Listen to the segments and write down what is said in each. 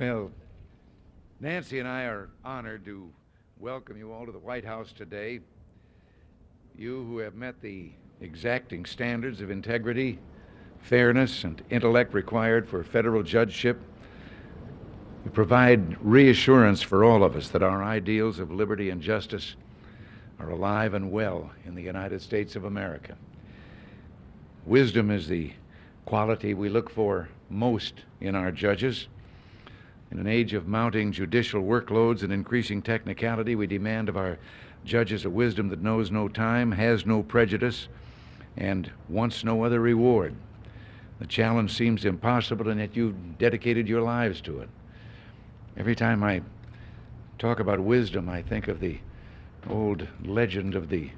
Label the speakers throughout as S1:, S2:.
S1: Well, Nancy and I are honored to welcome you all to the White House today. You who have met the exacting standards of integrity, fairness, and intellect required for federal judgeship. You provide reassurance for all of us that our ideals of liberty and justice are alive and well in the United States of America. Wisdom is the quality we look for most in our judges. In an age of mounting judicial workloads and increasing technicality, we demand of our judges a wisdom that knows no time, has no prejudice, and wants no other reward. The challenge seems impossible, and yet you've dedicated your lives to it. Every time I talk about wisdom, I think of the old legend of the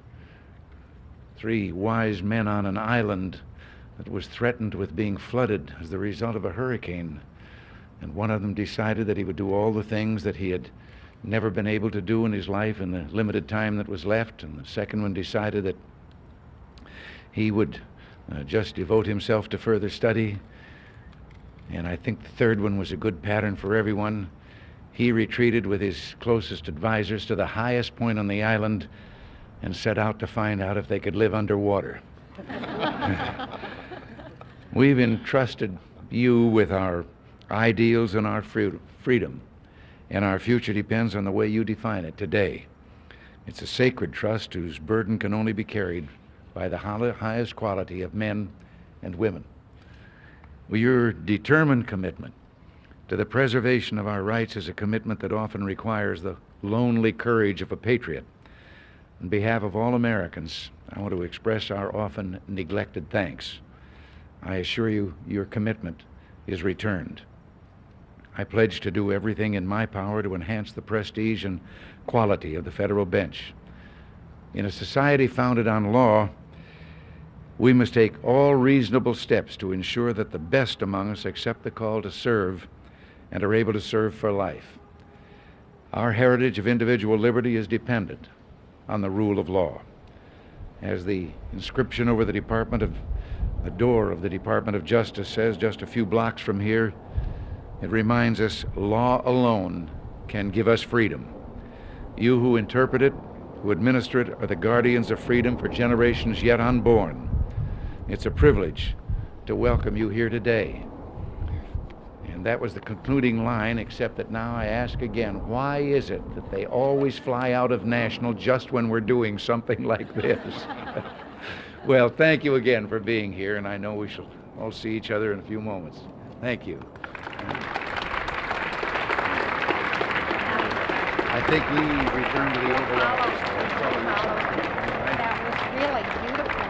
S1: three wise men on an island that was threatened with being flooded as the result of a hurricane. And one of them decided that he would do all the things that he had never been able to do in his life in the limited time that was left. And the second one decided that he would just devote himself to further study. And I think the third one was a good pattern for everyone. He retreated with his closest advisors to the highest point on the island and set out to find out if they could live underwater. We've entrusted you with our ideals and our freedom, and our future depends on the way you define it today. It's a sacred trust whose burden can only be carried by the highest quality of men and women. Well, your determined commitment to the preservation of our rights is a commitment that often requires the lonely courage of a patriot. On behalf of all Americans, I want to express our often neglected thanks. I assure you, your commitment is returned. I pledge to do everything in my power to enhance the prestige and quality of the federal bench. In a society founded on law, we must take all reasonable steps to ensure that the best among us accept the call to serve and are able to serve for life. Our heritage of individual liberty is dependent on the rule of law. As the inscription over the door of the Department of Justice says, just a few blocks from here, it reminds us, law alone can give us freedom. You who interpret it, who administer it, are the guardians of freedom for generations yet unborn. It's a privilege to welcome you here today. And that was the concluding line, except that now I ask again, why is it that they always fly out of National just when we're doing something like this? Well, thank you again for being here, and I know we shall all see each other in a few moments. Thank you. I think we return to the Oval Office.
S2: That was really beautiful.